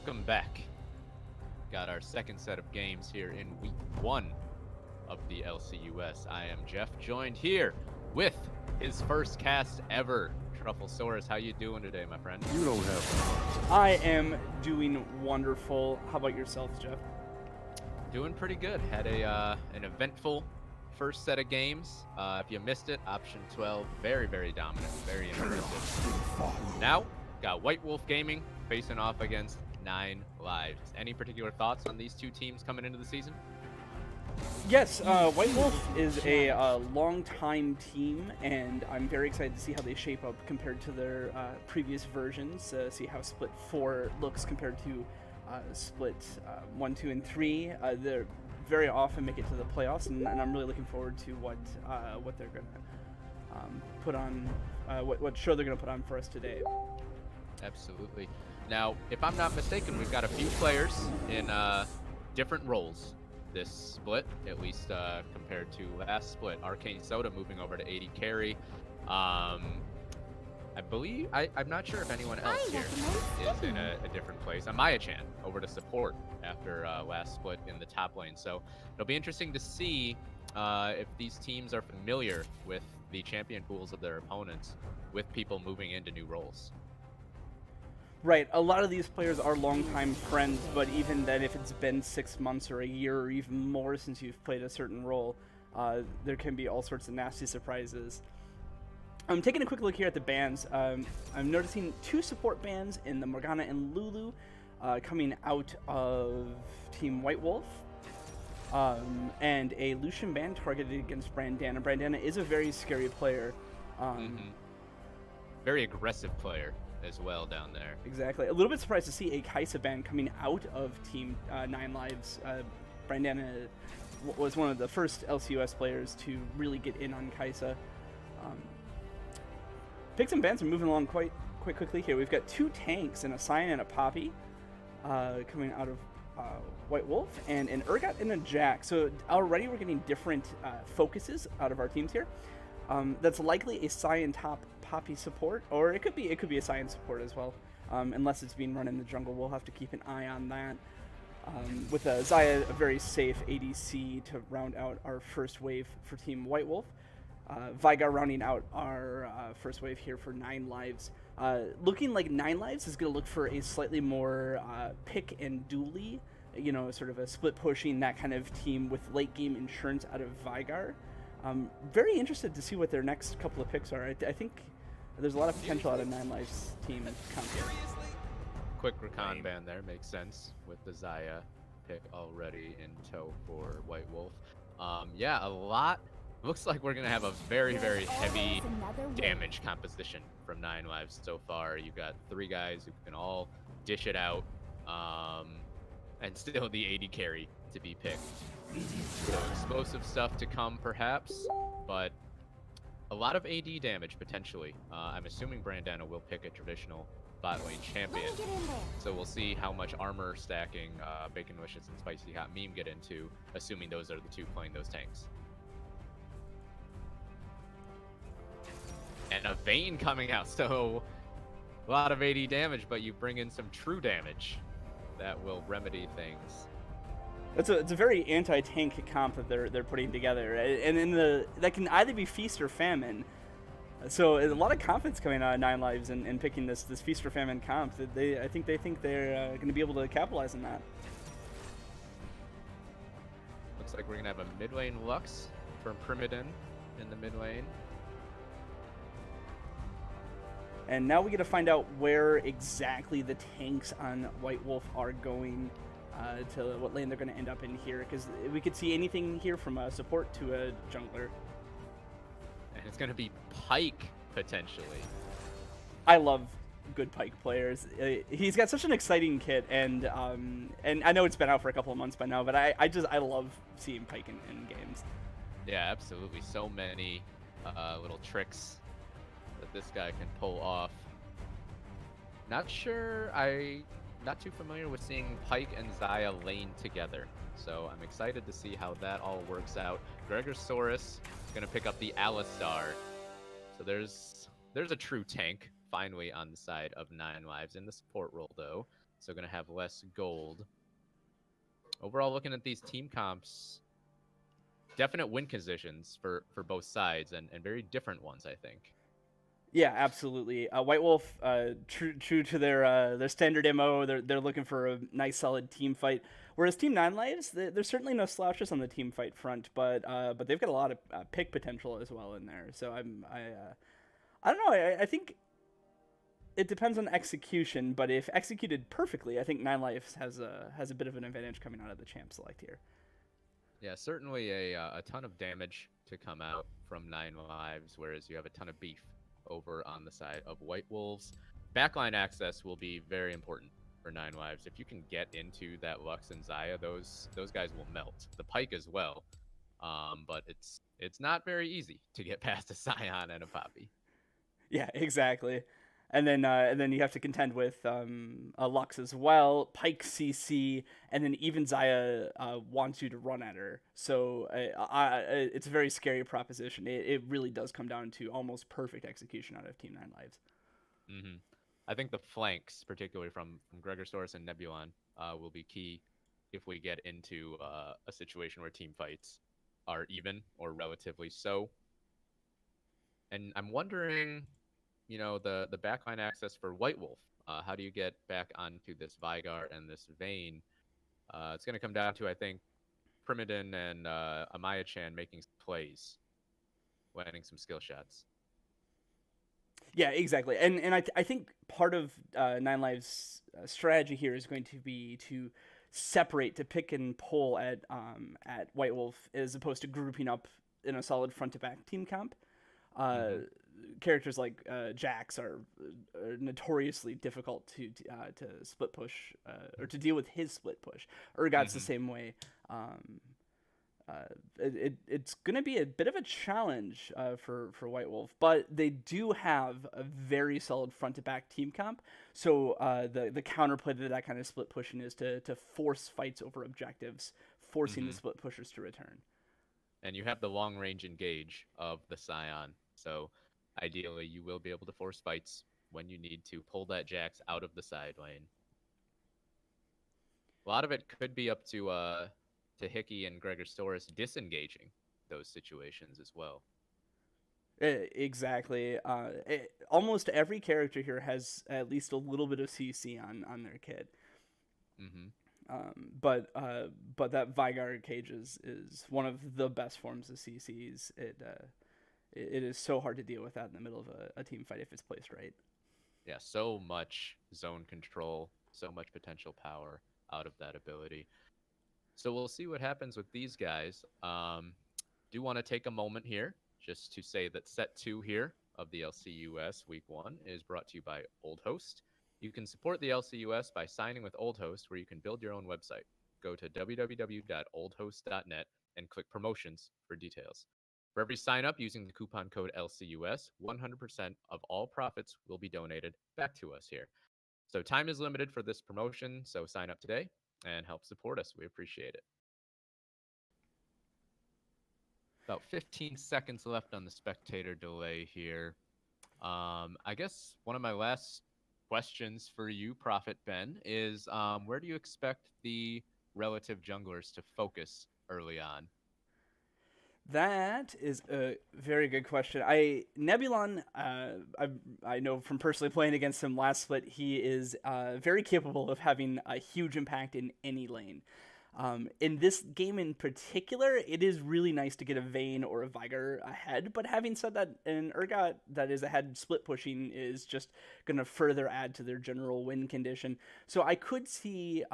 Welcome back. Got our second set of games here in week 1 of the LCUS. I am Jeff, joined here with his first cast ever, Trufflesaurus. How you doing today, my friend? You don't have. I am doing wonderful. How about yourself, Jeff? Doing pretty good. Had an eventful first set of games. If you missed it, option 12, very, very dominant, very impressive. Now, got White Wolf Gaming facing off against 9 Lives. Any particular thoughts on these two teams coming into the season? Yes, White Wolf is a long-time team, and I'm very excited to see how they shape up compared to their previous versions. See how Split 4 looks compared to Split 1, 2, and 3. They very often make it to the playoffs, and I'm really looking forward to what they're going to put on, what show they're going to put on for us today. Absolutely. Now, if I'm not mistaken, we've got a few players in different roles this split, at least compared to last split. Arcane Soda moving over to 80 carry. I believe, I'm not sure if anyone else here is in a different place. Amaya-chan over to support after last split in the top lane. So it'll be interesting to see if these teams are familiar with the champion pools of their opponents with people moving into new roles. Right, a lot of these players are longtime friends, but even then, if it's been 6 months or a year or even more since you've played a certain role, there can be all sorts of nasty surprises. I'm taking a quick look here at the bans. I'm noticing 2 support bans in the Morgana and Lulu coming out of Team White Wolf, and a Lucian ban targeted against Brandana. Brandana is a very scary player. Very aggressive player as well down there. Exactly. A little bit surprised to see a Kaisa ban coming out of Team 9 Lives. Brandana was one of the first LCUS players to really get in on Kaisa. Picks and bans are moving along quite quickly here. We've got 2 tanks, and a Cyan and a Poppy coming out of White Wolf, and an Urgot and a Jack. So already we're getting different focuses out of our teams here. That's likely a Cyan top Poppy support, or it could be a Cyan support as well. Unless it's being run in the jungle, we'll have to keep an eye on that. With Xayah, a very safe ADC to round out our first wave for Team White Wolf. Veigar rounding out our first wave here for 9 Lives. Looking like 9 Lives is going to look for a slightly more pick and dually, you know, sort of a split pushing, that kind of team with late game insurance out of Veigar. Very interested to see what their next couple of picks are. I think there's a lot of potential out of 9 Lives team. Quick recon ban there makes sense with the Xayah pick already in tow for White Wolf. Yeah, a lot. Looks like we're gonna have a very, very heavy damage composition from Nine Lives so far. You've got 3 guys who can all dish it out, and still the AD carry to be picked. So explosive stuff to come, perhaps, but a lot of AD damage potentially. I'm assuming Brandana will pick a traditional bot lane champion, so we'll see how much armor stacking Bacon Wishes and Spicy Hot Meme get into, assuming those are the 2 playing those tanks. And a Vayne coming out, so a lot of AD damage, but you bring in some true damage that will remedy things. It's a very anti-tank comp that they're putting together, and that can either be feast or famine. So a lot of confidence coming out of Nine Lives and picking this feast or famine comp. That I think they're going to be able to capitalize on that. Looks like we're gonna have a mid lane Lux from Primadin in the mid lane. And now we get to find out where exactly the tanks on White Wolf are going, to what lane they're going to end up in here, because we could see anything here from a support to a jungler. And it's going to be Pyke, potentially. I love good Pyke players. He's got such an exciting kit, and I know it's been out for a couple of months by now, but I love seeing Pyke in games. Yeah, absolutely. So many little tricks that this guy can pull off. Not too familiar with seeing Pyke and Xayah lane together, so I'm excited to see how that all works out. Gregosaurus is going to pick up the Alistar, so there's a true tank finally on the side of Nine Lives in the support role, though, so going to have less gold. Overall, looking at these team comps, definite win conditions for both sides, and very different ones, I think. Yeah, absolutely. White Wolf, true to their standard MO, they're looking for a nice solid team fight. Whereas Team Nine Lives, there's certainly no slouches on the team fight front, but they've got a lot of pick potential as well in there. So I don't know. I think it depends on execution, but if executed perfectly, I think Nine Lives has a bit of an advantage coming out of the champ select here. Yeah, certainly a ton of damage to come out from Nine Lives, whereas you have a ton of beef over on the side of White Wolves. Backline access will be very important for Nine Lives. If you can get into that Lux and Xayah, those guys will melt. The Pyke as well, but it's not very easy to get past a Scion and a Poppy. Yeah, exactly. And then you have to contend with a Lux as well, Pyke CC, and then even Xayah wants you to run at her. So it's a very scary proposition. It really does come down to almost perfect execution out of Team Nine Lives. Mm-hmm. I think the flanks, particularly from Gregosaurus and Nebulon, will be key if we get into a situation where team fights are even or relatively so. And I'm wondering, the backline access for White Wolf. How do you get back onto this Vygar and this Vayne? It's going to come down to, I think, Primadin and Amaya-chan making plays, landing some skill shots. Yeah, exactly. And I think part of Nine Lives' strategy here is going to be to separate, to pick and pull at White Wolf, as opposed to grouping up in a solid front to back team comp. Characters like Jax are notoriously difficult to split push, or to deal with his split push. Urgot's the same way. It's going to be a bit of a challenge for White Wolf, but they do have a very solid front to back team comp. So the counterplay to that kind of split pushing is to force fights over objectives, forcing the split pushers to return. And you have the long range engage of the Scion, so ideally you will be able to force fights when you need to pull that Jax out of the side lane. A lot of it could be up to Hickey and Gregosaurus disengaging those situations as well. Exactly. Almost every character here has at least a little bit of CC on their kit. But that Vygar cage is one of the best forms of CCs. It is so hard to deal with that in the middle of a team fight if it's placed right. Yeah, so much zone control, so much potential power out of that ability. So we'll see what happens with these guys. Do want to take a moment here just to say that set 2 here of the LCUS Week 1 is brought to you by Old Host. You can support the LCUS by signing with Old Host, where you can build your own website. Go to www.oldhost.net and click promotions for details. For every sign up using the coupon code LCUS, 100% of all profits will be donated back to us here. So time is limited for this promotion, so sign up today and help support us. We appreciate it. About 15 seconds left on the spectator delay here. I guess one of my last questions for you, Prophet Ben, is where do you expect the relative junglers to focus early on? That is a very good question. Nebulon, I know from personally playing against him last split, he is very capable of having a huge impact in any lane. In this game in particular, it is really nice to get a Vayne or a Vigar ahead, but having said that, an Urgot that is ahead split pushing is just going to further add to their general win condition. So I could see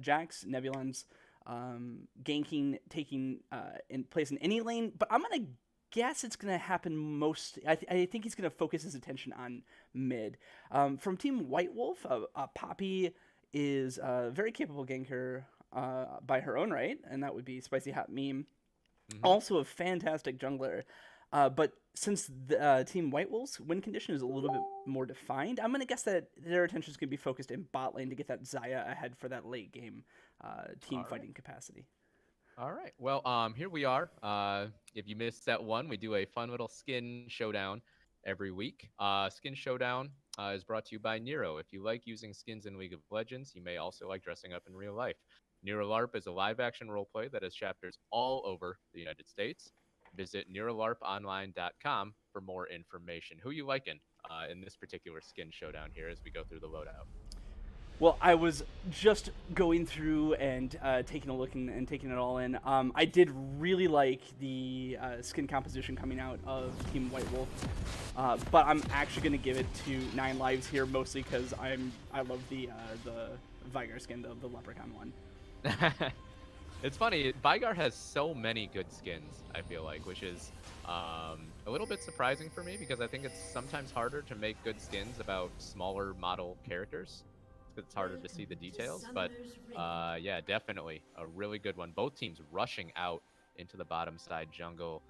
Jax, Nebulon's ganking taking in place in any lane, but I'm going to guess it's going to happen most. I think he's going to focus his attention on mid. From Team White Wolf, Poppy is a very capable ganker by her own right, and that would be Spicy Hot Meme. Mm-hmm. Also a fantastic jungler. But since the Team White Wolf's win condition is a little bit more defined, I'm going to guess that their attention is going to be focused in bot lane to get that Xayah ahead for that late game team fighting capacity. All right. Well, here we are. If you missed that one, we do a fun little skin showdown every week. Skin Showdown is brought to you by Nero. If you like using skins in League of Legends, you may also like dressing up in real life. Nero LARP is a live-action roleplay that has chapters all over the United States. Visit NeroLARPOnline.com for more information. Who you liking in this particular skin showdown here as we go through the loadout? Well, I was just going through and taking a look and taking it all in. I did really like the skin composition coming out of Team White Wolf, but I'm actually going to give it to 9 Lives here, mostly because I love the Vigar skin, the Leprechaun one. It's funny, Vigar has so many good skins, I feel like, which is a little bit surprising for me because I think it's sometimes harder to make good skins about smaller model characters. It's harder to see the details, but yeah, definitely a really good one. Both teams rushing out into the bottom side jungle.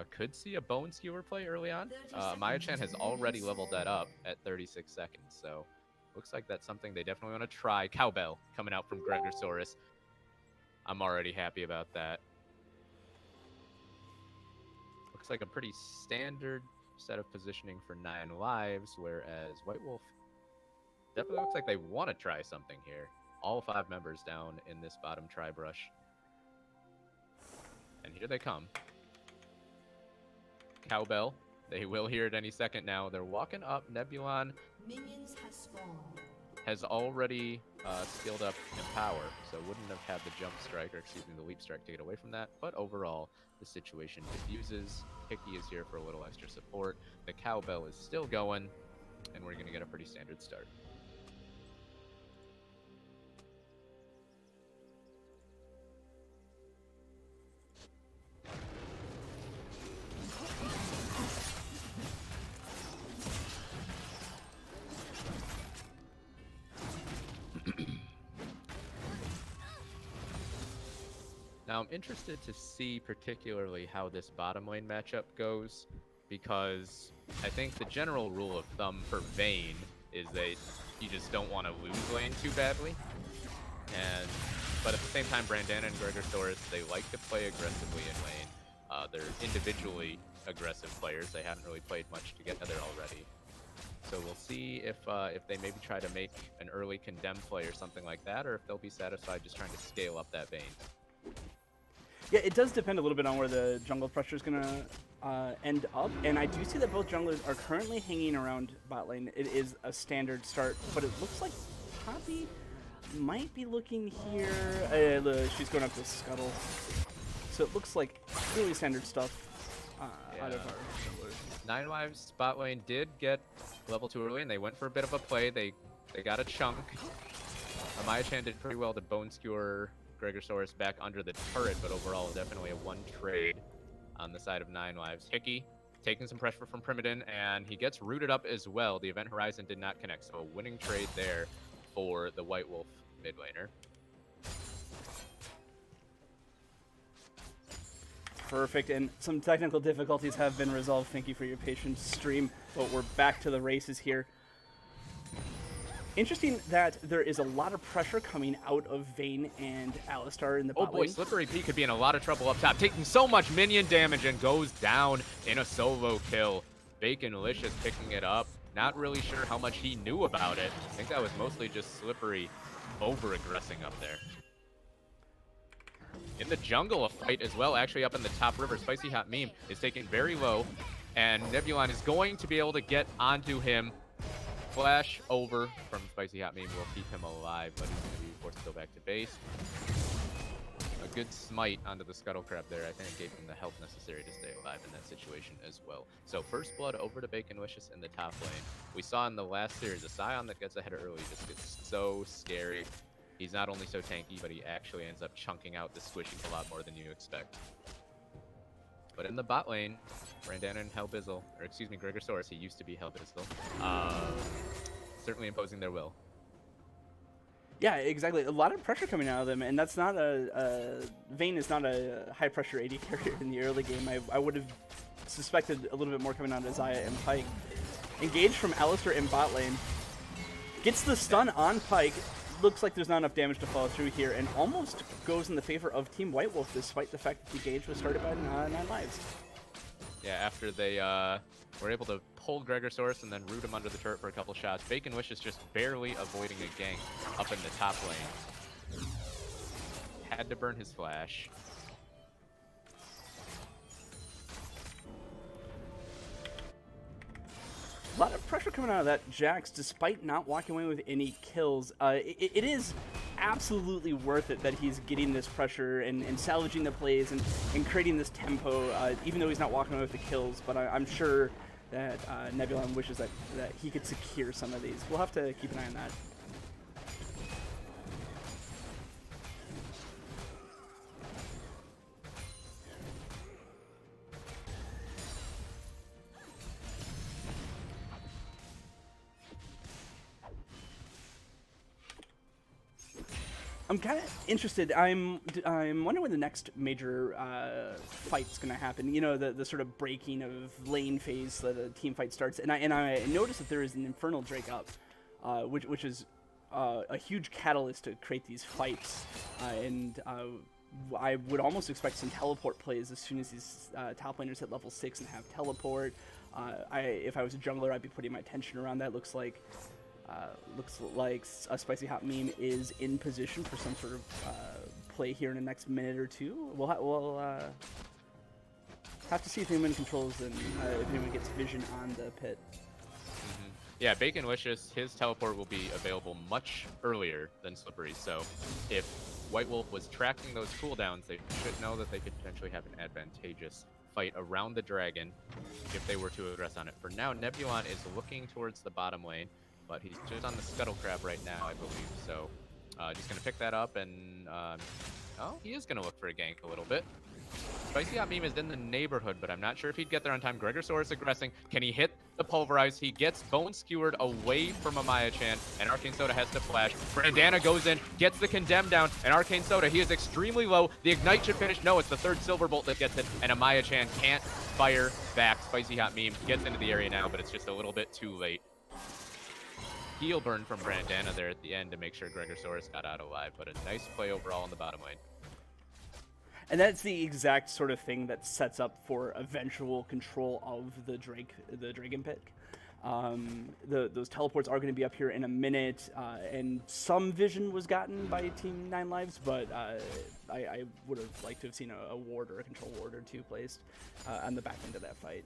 Could see a Bone Skewer play early on. Maya-chan has already leveled that up at 36 seconds, so looks like that's something they definitely want to try. Cowbell coming out from Gregosaurus. I'm already happy about that. Looks like a pretty standard set of positioning for 9 Lives, whereas White Wolf definitely looks like they want to try something here. All 5 members down in this bottom tri-brush. And here they come. Cowbell. They will hear it any second now. They're walking up. Nebulon has already skilled up Empower, so wouldn't have had the jump strike, or excuse me, the leap strike to get away from that. But overall, the situation diffuses. Hickey is here for a little extra support. The Cowbell is still going, and we're going to get a pretty standard start. Now, I'm interested to see particularly how this bottom lane matchup goes, because I think the general rule of thumb for Vayne is that you just don't want to lose lane too badly. But at the same time, Brandana and Gregosaurus, they like to play aggressively in lane. They're individually aggressive players. They haven't really played much together already. So we'll see if they maybe try to make an early condemn play or something like that, or if they'll be satisfied just trying to scale up that Vayne. Yeah, it does depend a little bit on where the jungle pressure is going to end up, and I do see that both junglers are currently hanging around bot lane. It is a standard start, but it looks like Poppy might be looking here. She's going up to Scuttle. So it looks like really standard stuff out of our junglers. 9 Lives bot lane did get level 2 early, and they went for a bit of a play. They got a chunk. Maya-chan did pretty well to Bone Skewer Gregosaurus back under the turret, but overall definitely a one trade on the side of 9 lives. Hickey taking some pressure from Primadin, and he gets rooted up as well. The event horizon did not connect, so a winning trade there for the White Wolf mid laner. Perfect, and some technical difficulties have been resolved. Thank you for your patience, stream, but we're back to the races here. Interesting that there is a lot of pressure coming out of Vayne and Alistar in the bot Oh boy, lane. Slippery P could be in a lot of trouble up top, taking so much minion damage and goes down in a solo kill. Baconlicious picking it up. Not really sure how much he knew about it. I think that was mostly just Slippery over-aggressing up there. In the jungle, a fight as well, actually up in the top river. Spicy Hot Meme is taken very low, and Nebulon is going to be able to get onto him. Flash over from Spicy Hot Meme will keep him alive, but he's going to be forced to go back to base. A good smite onto the Scuttle Crab there, I think, gave him the health necessary to stay alive in that situation as well. So first blood over to Baconlicious in the top lane. We saw in the last series, a Scion that gets ahead early just gets so scary. He's not only so tanky, but he actually ends up chunking out the squishies a lot more than you expect. But in the bot lane, Brandana and Hellbizzle, or excuse me, Gregosaurus, he used to be Hellbizzle, certainly imposing their will. Yeah, exactly. A lot of pressure coming out of them, and that's not Vayne is not a high pressure AD carrier in the early game. I would have suspected a little bit more coming out of Xayah and Pyke. Engaged from Alistar in bot lane. Gets the stun on Pyke. Looks like there's not enough damage to follow through here, and almost goes in the favor of Team White Wolf, despite the fact that the engage was started by 9 lives. Yeah, after they were able to pull Gregosaurus and then root him under the turret for a couple shots, Baconwish is just barely avoiding a gank up in the top lane. Had to burn his flash. A lot of pressure coming out of that Jax, despite not walking away with any kills. It is absolutely worth it that he's getting this pressure and salvaging the plays and creating this tempo, even though he's not walking away with the kills. But I'm sure that Nebulon wishes that he could secure some of these. We'll have to keep an eye on that. I'm kind of interested. I'm wondering when the next major fight's going to happen. You know, the sort of breaking of lane phase, the team fight starts, and I noticed that there is an Infernal Drake up, which is a huge catalyst to create these fights, and I would almost expect some teleport plays as soon as these top laners hit level 6 and have teleport. If I was a jungler, I'd be putting my attention around that. Looks like a Spicy Hot Meme is in position for some sort of play here in the next minute or two. We'll have to see if anyone controls and if anyone gets vision on the pit. Mm-hmm. Yeah, Baconlicious, his teleport will be available much earlier than Slippery, so if White Wolf was tracking those cooldowns, they should know that they could potentially have an advantageous fight around the dragon if they were to aggress on it. For now, Nebulon is looking towards the bottom lane, but he's just on the Scuttle Crab right now, I believe. So just going to pick that up, and oh, he is going to look for a gank a little bit. Spicy Hot Meme is in the neighborhood, but I'm not sure if he'd get there on time. Gregosaurus aggressing. Can he hit the Pulverize? He gets Bone Skewered away from Amaya-chan, and Arcane Soda has to flash. Brandana goes in, gets the Condemn down, and Arcane Soda, he is extremely low. The Ignite should finish. No, it's the third Silver Bolt that gets it, and Amaya-chan can't fire back. Spicy Hot Meme gets into the area now, but it's just a little bit too late. Heal burn from Brandana there at the end to make sure Gregosaurus got out alive, but a nice play overall in the bottom lane. And that's the exact sort of thing that sets up for eventual control of the Dragon Pit. Those teleports are going to be up here in a minute, and some vision was gotten by Team 9 Lives, but I would have liked to have seen a ward or a control ward or two placed on the back end of that fight.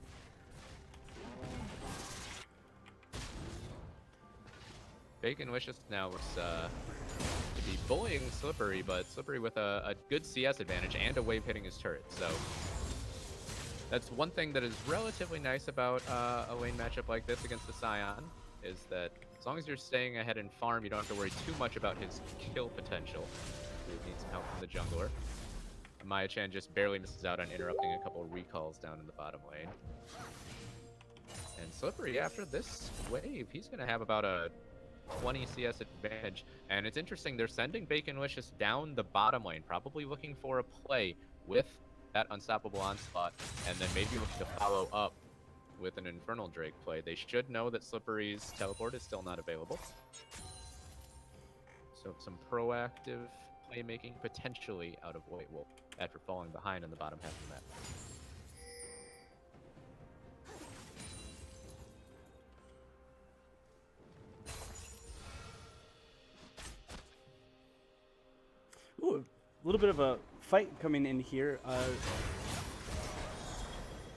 Baconlicious now looks to be bullying Slippery, but Slippery with a good CS advantage and a wave hitting his turret. So that's one thing that is relatively nice about a lane matchup like this against the Scion, is that as long as you're staying ahead in farm, you don't have to worry too much about his kill potential. You need gets out from the jungler. Maya-chan just barely misses out on interrupting a couple recalls down in the bottom lane. And Slippery, after this wave, he's going to have about a 20 CS advantage. And it's interesting, they're sending Baconlicious down the bottom lane, probably looking for a play with that Unstoppable Onslaught, and then maybe looking to follow up with an Infernal Drake play. They should know that Slippery's teleport is still not available. So some proactive playmaking potentially out of White Wolf after falling behind in the bottom half of the map. Ooh, a little bit of a fight coming in here. A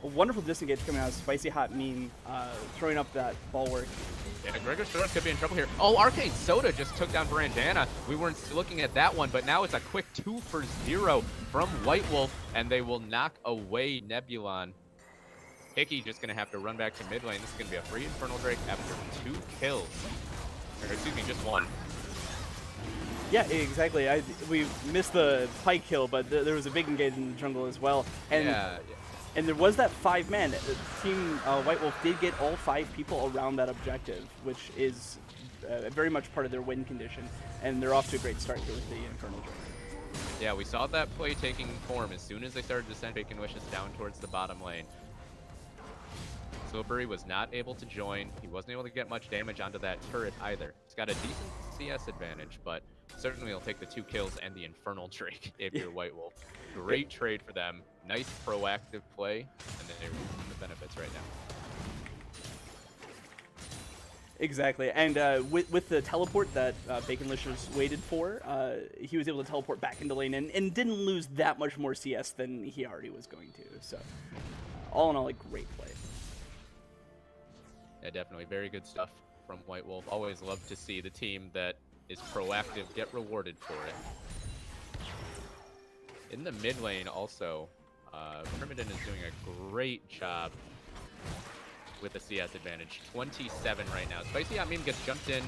wonderful disengage coming out of Spicy Hot Meme, throwing up that bulwark. Yeah, Gregor Soda could be in trouble here. Oh, Arcane Soda just took down Brandana. We weren't looking at that one, but now it's a quick 2 for 0 from White Wolf, and they will knock away Nebulon. Hickey just going to have to run back to mid lane. This is going to be a free Infernal Drake after 2 kills. Or, excuse me, just 1. Yeah, exactly. We missed the Pike kill, but there was a big engage in the jungle as well. And yeah. And there was that 5-man. Team White Wolf did get all 5 people around that objective, which is very much part of their win condition. And they're off to a great start here with the Infernal Drake. Yeah, we saw that play taking form as soon as they started to send Baconlicious down towards the bottom lane. Slippery was not able to join. He wasn't able to get much damage onto that turret either. He's got a decent CS advantage, but certainly he'll take the 2 kills and the Infernal Drake if you're White Wolf. Great trade for them. Nice proactive play, and they're reaping the benefits right now. Exactly, and with the teleport that Baconlicious waited for, he was able to teleport back into lane and didn't lose that much more CS than he already was going to. So, all in all, a great play. Yeah, definitely. Very good stuff from White Wolf. Always love to see the team that is proactive get rewarded for it. In the mid lane also, Primogen is doing a great job with the CS advantage. 27 right now. Spicy Hot Meme gets jumped in.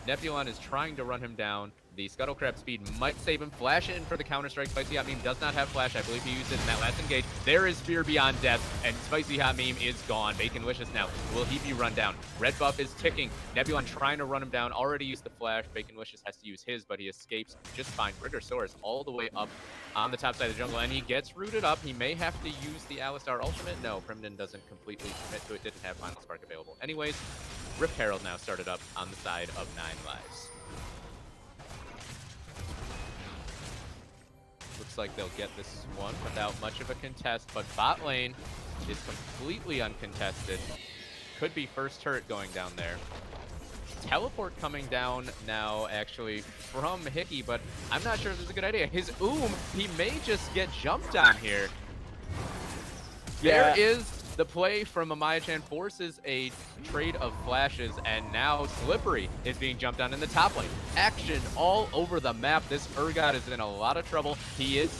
Nebulon is trying to run him down. The Scuttle Crab speed might save him. Flash in for the counter-strike. Spicy Hot Meme does not have flash. I believe he used it in that last engage. There is Fear Beyond Death, and Spicy Hot Meme is gone. Baconlicious now. Will he be run down? Red buff is ticking. Nebulon trying to run him down. Already used the flash. Baconlicious has to use his, but he escapes just fine. Rigosaurus all the way up on the top side of the jungle, and he gets rooted up. He may have to use the Alistar ultimate. No, Primogen doesn't completely commit to it. Didn't have Final Spark available. Anyways, Rift Herald now started up on the side of 9 lives. Looks like they'll get this one without much of a contest, but bot lane is completely uncontested. Could be first turret going down there. Teleport coming down now, actually, from Hickey, but I'm not sure if this is a good idea. His he may just get jumped on here. Yeah. There is the play from Amaya-chan, forces a trade of flashes, and now Slippery is being jumped on in the top lane. Action all over the map. This Urgot is in a lot of trouble. He is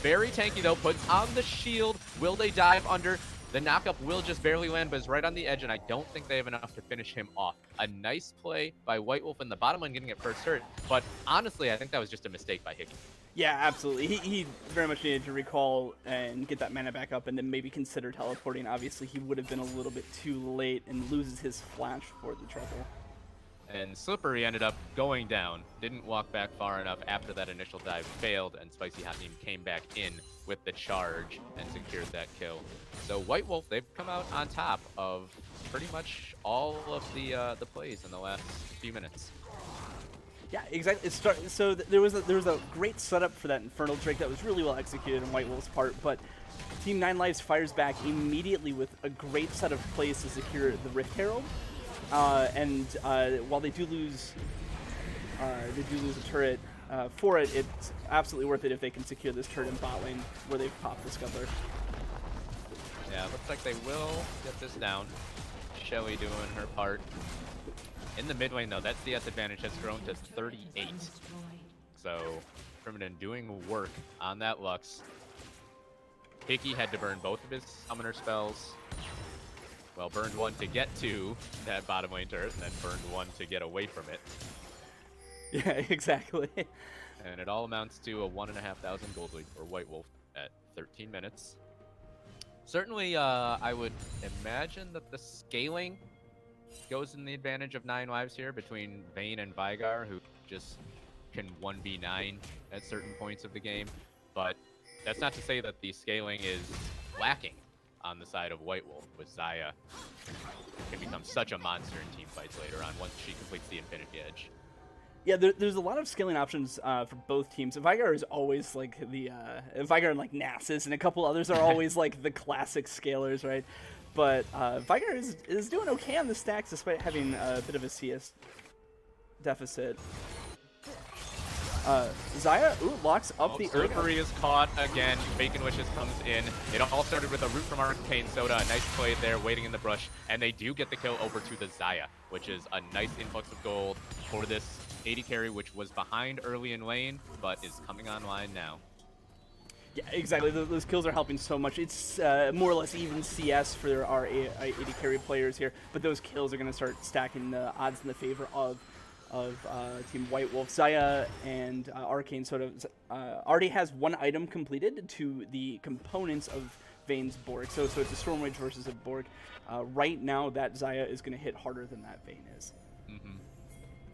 very tanky, though. Puts on the shield. Will they dive under? The knockup will just barely land, but is right on the edge, and I don't think they have enough to finish him off. A nice play by White Wolf in the bottom lane getting it first hurt, but honestly, I think that was just a mistake by Hickey. Yeah, absolutely. He very much needed to recall and get that mana back up and then maybe consider teleporting. Obviously, he would have been a little bit too late and loses his flash for the trouble. And Slippery ended up going down, didn't walk back far enough after that initial dive failed, and Spicy Hot Meme came back in with the charge and secured that kill. So White Wolf, they've come out on top of pretty much all of the plays in the last few minutes. Yeah, exactly. So there was a great setup for that Infernal Drake that was really well executed on White Wolf's part, but Team 9 Lives fires back immediately with a great set of plays to secure the Rift Herald. While they do lose a turret for it, it's absolutely worth it if they can secure this turret in bot lane where they've popped the Scuttler. Yeah, looks like they will get this down. Shelly doing her part. In the mid lane, though, that CS advantage has grown to 38. So, Primogen doing work on that Lux. Hickey had to burn both of his summoner spells. Well, burned one to get to that bottom lane turret, and then burned one to get away from it. Yeah, exactly. And it all amounts to a 1,500 gold lead for White Wolf at 13 minutes. Certainly, I would imagine that the scaling goes in the advantage of 9 lives here between Vayne and Vigar, who just can 1v9 at certain points of the game. But that's not to say that the scaling is lacking on the side of White Wolf, with Xayah can become such a monster in team fights later on once she completes the Infinity Edge. Yeah, there's a lot of scaling options for both teams. Vigar is always like the Vigar and like Nasus, and a couple others are always like the classic scalers, right? But Vigar is doing okay on the stacks despite having a bit of a CS deficit. Xayah, locks up the Slippery is caught again. Bacon Wishes comes in. It all started with a root from Arcane Soda. A nice play there, waiting in the brush. And they do get the kill over to the Xayah, which is a nice influx of gold for this AD carry, which was behind early in lane, but is coming online now. Yeah, exactly. Those kills are helping so much. It's more or less even CS for our AD carry players here, but those kills are going to start stacking the odds in the favor of Team White Wolf. Xayah and Arcane Soda already has one item completed to the components of Vayne's Borg. So it's a Storm Rage versus a Borg. Right now, that Xayah is going to hit harder than that Vayne is.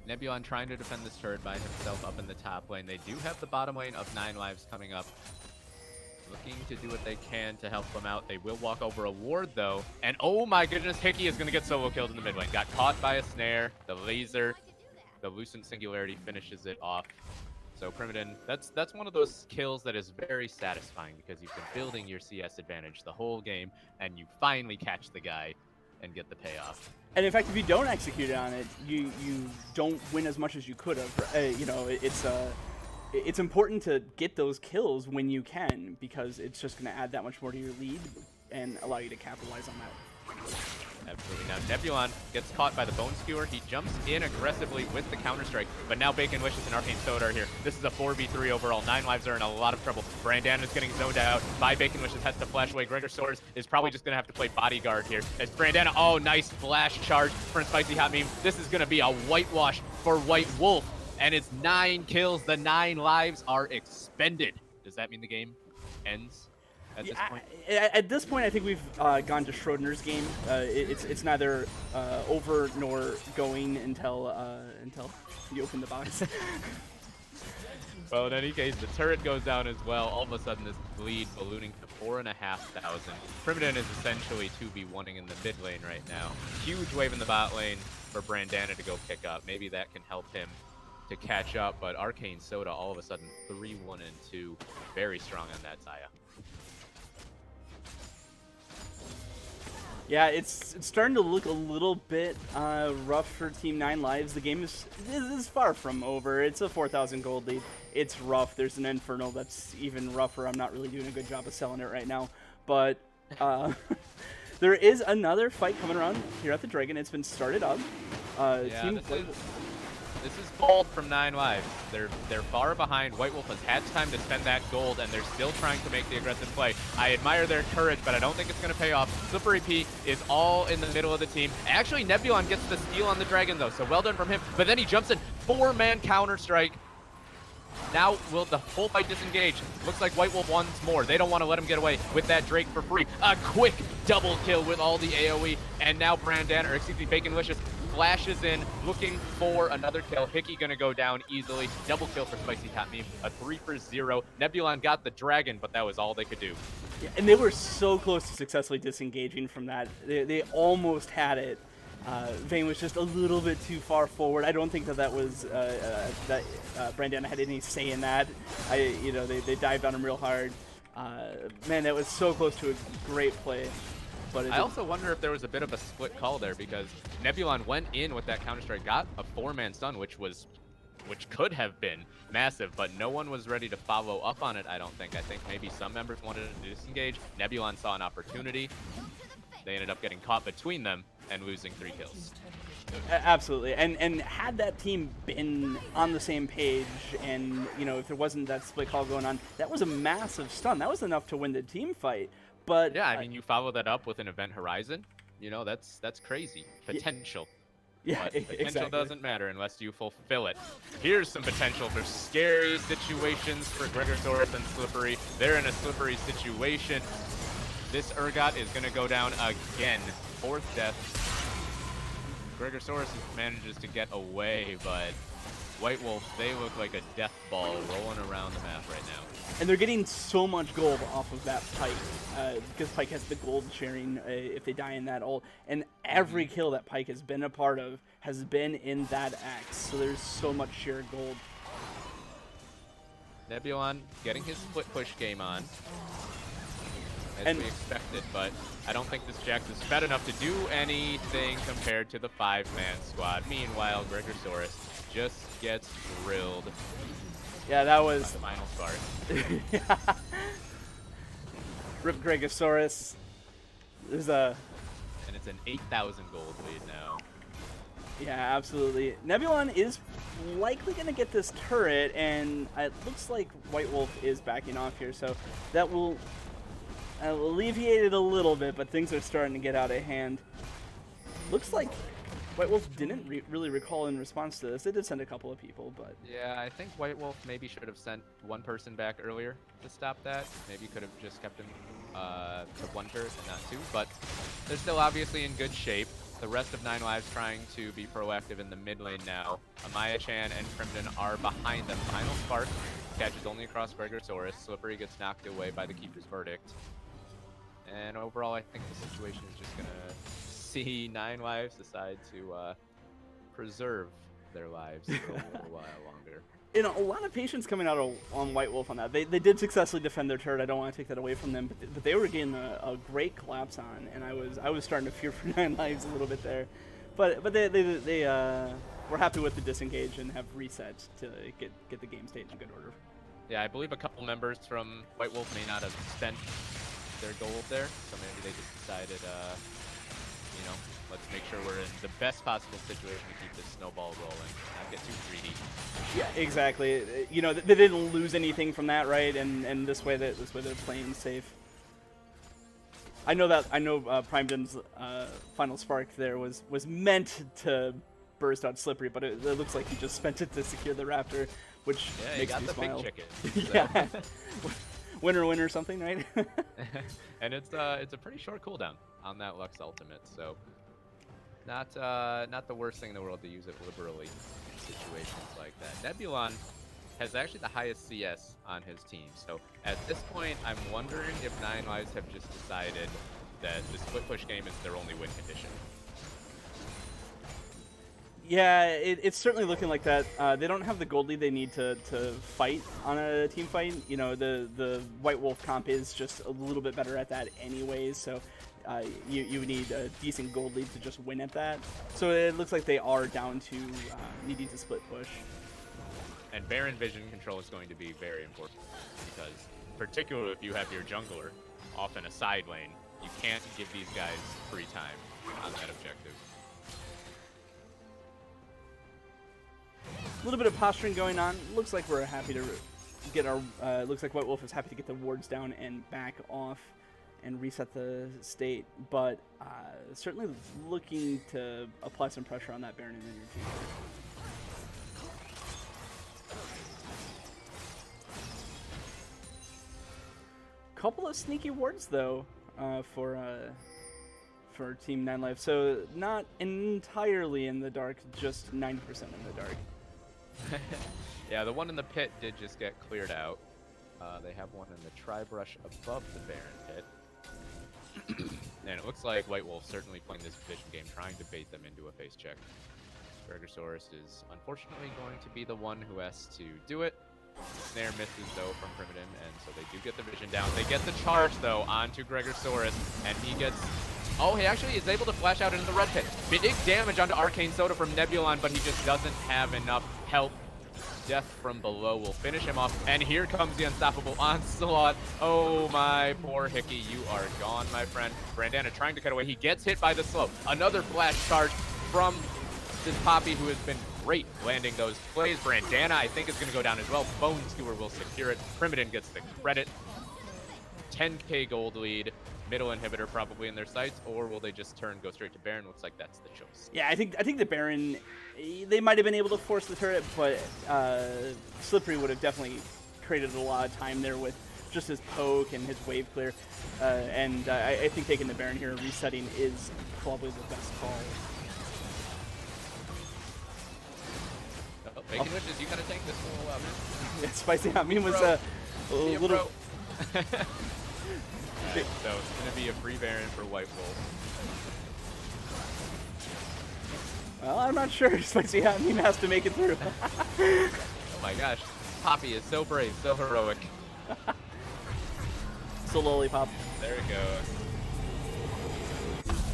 Nebulon trying to defend this turret by himself up in the top lane. They do have the bottom lane of 9 lives coming up. Looking to do what they can to help them out. They will walk over a ward, though. And oh my goodness, Hickey is going to get solo killed in the mid lane. Got caught by a snare. The laser, the Lucent Singularity finishes it off. So Primoden, that's one of those kills that is very satisfying because you've been building your CS advantage the whole game, and you finally catch the guy and get the payoff. And in fact, if you don't execute on it, you don't win as much as you could have. You know, it's important to get those kills when you can, because it's just going to add that much more to your lead and allow you to capitalize on that. Absolutely. Now Nebulon gets caught by the Bone Skewer. He jumps in aggressively with the Counter-Strike, but now Bacon Wishes and Arcane Soda are here. This is a 4v3 overall. 9 lives are in a lot of trouble. Brandana is getting zoned out by Bacon Wishes, has to flash away. Gregor Swords is probably just going to have to play bodyguard here. As Brandana, oh, nice flash charge for Spicy Hot Meme. This is going to be a whitewash for White Wolf, and it's 9 kills. The 9 lives are expended. Does that mean the game ends? At this point? At this point, I think we've gone to Schrodinger's game. It's neither over nor going until you open the box. Well, in any case, the turret goes down as well. All of a sudden, this lead ballooning to 4,500. Primoden is essentially 2v1ing in the mid lane right now. Huge wave in the bot lane for Brandana to go pick up. Maybe that can help him to catch up, but Arcane Soda all of a sudden 3-1-2. Very strong on that Xayah. Yeah, it's starting to look a little bit rough for Team 9 Lives. The game is far from over. It's a 4,000 gold lead. It's rough. There's an Infernal that's even rougher. I'm not really doing a good job of selling it right now. But there is another fight coming around here at the Dragon. It's been started up. This is bold from 9 lives. They're far behind. White Wolf has had time to spend that gold, and they're still trying to make the aggressive play. I admire their courage, but I don't think it's going to pay off. Slippery P is all in the middle of the team. Actually, Nebulon gets the steal on the Dragon, though, so well done from him. But then he jumps in. 4-man Counter-Strike. Now will the whole fight disengage? Looks like White Wolf wants more. They don't want to let him get away with that Drake for free. A quick double kill with all the AoE, and now Bacon Wishes flashes in, looking for another kill. Hickey gonna go down easily. Double kill for Spicy Hot Meme. A 3-for-0. Nebulon got the Dragon, but that was all they could do. Yeah, and they were so close to successfully disengaging from that. They almost had it. Vayne was just a little bit too far forward. I don't think that was Brandana had any say in that. They dived on him real hard. Man, that was so close to a great play. But I also wonder if there was a bit of a split call there, because Nebulon went in with that Counter-Strike, got a 4-man stun, which could have been massive, but no one was ready to follow up on it, I don't think. I think maybe some members wanted to disengage. Nebulon saw an opportunity. They ended up getting caught between them and losing 3 kills. Absolutely, and had that team been on the same page, and if there wasn't that split call going on, that was a massive stun. That was enough to win the team fight. But yeah, I mean, you follow that up with an Event Horizon, that's crazy potential. Yeah, But potential exactly. doesn't matter unless you fulfill it. Here's some potential for scary situations for Gregosaurus and Slippery. They're in a slippery situation. This Urgot is going to go down again. 4th death. Gregosaurus manages to get away, but White Wolf, they look like a death ball rolling around the map right now. And they're getting so much gold off of that Pike, because Pike has the gold sharing if they die in that ult. And every kill that Pike has been a part of has been in that axe, so there's so much shared gold. Nebulon getting his split push game on, as we expected, but I don't think this Jax is fed enough to do anything compared to the 5-man squad. Meanwhile, Gregosaurus just gets drilled. Yeah, that was the final spark. Yeah. Rip Gregosaurus. There's a... And it's an 8,000 gold lead now. Yeah, absolutely. Nebulon is likely going to get this turret, and it looks like White Wolf is backing off here, so that will alleviate it a little bit, but things are starting to get out of hand. Looks like White Wolf didn't really recall in response to this. They did send a couple of people, but... Yeah, I think White Wolf maybe should have sent one person back earlier to stop that. Maybe could have just kept him to 1 turret and not 2, but they're still obviously in good shape. The rest of 9 Lives trying to be proactive in the mid lane now. Amaya-chan and Crimson are behind them. Final Spark catches only across Gregosaurus. Slippery gets knocked away by the Keeper's Verdict. And overall, I think the situation is just going to see 9 Lives decide to preserve their lives for a little while longer. You know, a lot of patience coming out on White Wolf on that. They did successfully defend their turret. I don't want to take that away from them, but they were getting a great collapse on, and I was starting to fear for 9 Lives a little bit there. But they were happy with the disengage and have reset to get the game state in good order. Yeah, I believe a couple members from White Wolf may not have spent their gold there, so maybe they just decided, you know, let's make sure we're in the best possible situation to keep this snowball rolling, not get too greedy. Yeah, exactly. You know, they didn't lose anything from that, right? And this way they're playing safe. I know Prime Dim's final spark there was meant to burst out Slippery, but it looks like he just spent it to secure the Raptor, which makes me smile. Big chicken. Yeah. Winner something, right? And it's a pretty short cooldown on that Lux ultimate, so not the worst thing in the world to use it liberally in situations like that. Nebulon has actually the highest CS on his team, so at this point I'm wondering if 9 Lives have just decided that the split push game is their only win condition. Yeah, it's certainly looking like that. They don't have the gold lead they need to fight on a team fight. You know, the White Wolf comp is just a little bit better at that anyways, so you need a decent gold lead to just win at that. So it looks like they are down to needing to split push. And Baron vision control is going to be very important, because particularly if you have your jungler off in a side lane, you can't give these guys free time on that objective. A little bit of posturing going on. Looks like we're happy to get our... looks like White Wolf is happy to get the wards down and back off and reset the state, but certainly looking to apply some pressure on that Baron and energy. Couple of sneaky wards though for Team 9 Life, so not entirely in the dark, just 90% in the dark. Yeah, the one in the pit did just get cleared out. They have one in the tri-brush above the Baron pit. And it looks like White Wolf certainly playing this vision game, trying to bait them into a face check. Gregosaurus is unfortunately going to be the one who has to do it. Snare misses though from Primitive, and so they do get the vision down. They get the charge though onto Gregosaurus, and he gets... Oh, he actually is able to flash out into the red pit. Big damage onto Arcane Soda from Nebulon, but he just doesn't have enough help. Death from below will finish him off, and here comes the unstoppable onslaught. Oh my poor Hickey, you are gone, my friend. Brandana trying to cut away. He gets hit by the slow. Another flash charge from this Poppy, who has been great landing those plays. Brandana, I think, is going to go down as well. Bone Skewer will secure it. Primitive gets the credit. 10k gold lead. middle inhibitor probably in their sights, or will they just go straight to Baron? Looks like that's the choice. Yeah, I think the Baron, they might have been able to force the turret, but Slippery would have definitely created a lot of time there with just his poke and his wave clear. And I think taking the Baron here and resetting is probably the best call. Oh, Bacon Witches, you gotta tank this for a while, man. Yeah, Spicy Hot Meme was a little... Right, so it's gonna be a free Baron for White Wolf. Well, I'm not sure. Spicy Hot Meme has to make it through. Oh my gosh, Poppy is so brave, so heroic. So lollipop. There we go.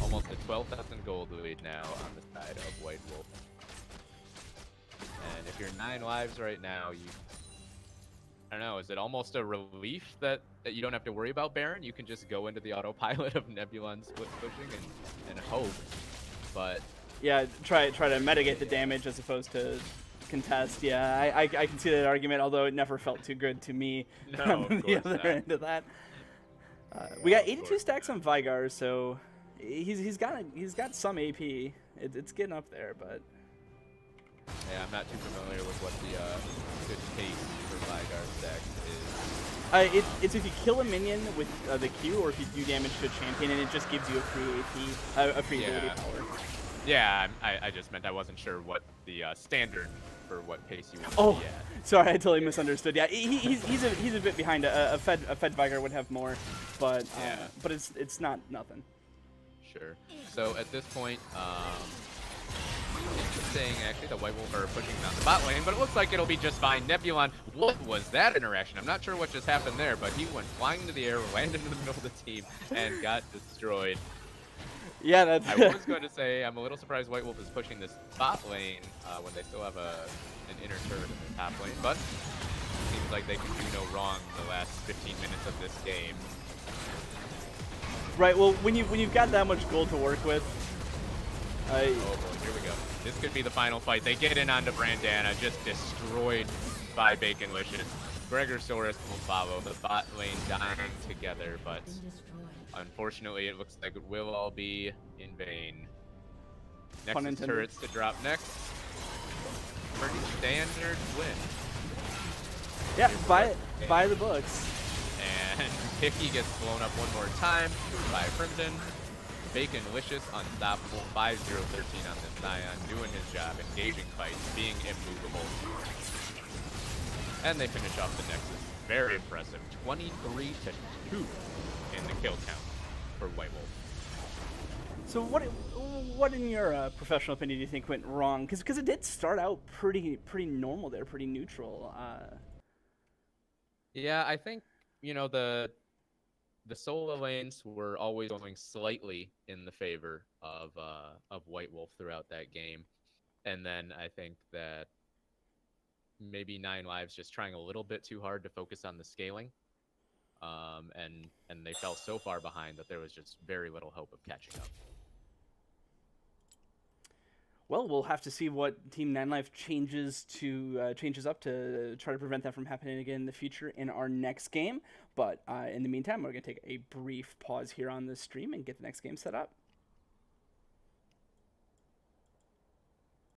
Almost a 12,000 gold lead now on the side of White Wolf. And if you're 9 lives right now, I don't know, is it almost a relief that you don't have to worry about Baron? You can just go into the autopilot of Nebulon split pushing and hope. But yeah, try to mitigate the damage as opposed to contest. Yeah, I can see that argument, although it never felt too good to me. No, on the other end of that. We got 82 stacks on Vigar, so he's got some AP. It's getting up there, but yeah, I'm not too familiar with what the good pace for Vigar stacks is. It's if you kill a minion with the Q, or if you do damage to a champion, and it just gives you a free AP, a free ability power. Yeah, I just meant I wasn't sure what the standard for what pace you want Oh, to be at. sorry, I totally misunderstood. Yeah, he's a bit behind. A Fed Vigar would have more, but it's not nothing. Sure. So at this point, interesting actually, the White Wolf are pushing down the bot lane, but it looks like it'll be just fine. Nebulon, what was that interaction? I'm not sure what just happened there, but he went flying into the air, landed in the middle of the team, and got destroyed. Yeah, that's... I was going to say, I'm a little surprised White Wolf is pushing this bot lane when they still have an inner turret in their top lane, but seems like they can do no wrong in the last 15 minutes of this game. Right, well, when you've got that much gold to work with... Oh boy, here we go. This could be the final fight. They get in onto Brandana, just destroyed by Bacon Wishes. Gregorsaurus will follow, the bot lane dying together, but unfortunately it looks like it will all be in vain. Nexus turrets to drop next. Pretty standard win. Yeah, buy the books. And Picky gets blown up one more time by Crimson. Bacon Licious, unstoppable, 5-0-13 on this Zion, doing his job, engaging fights, being immovable. And they finish off the Nexus. Very impressive. 23-2 in the kill count for White Wolf. So what in your professional opinion do you think went wrong? Because it did start out pretty normal there, pretty neutral. Yeah, I think, you know, the solo lanes were always going slightly in the favor of White Wolf throughout that game. And then I think that maybe 9 Lives just trying a little bit too hard to focus on the scaling. And they fell so far behind that there was just very little hope of catching up. Well, we'll have to see what Team 9Life changes up to try to prevent that from happening again in the future in our next game. But in the meantime, we're going to take a brief pause here on the stream and get the next game set up.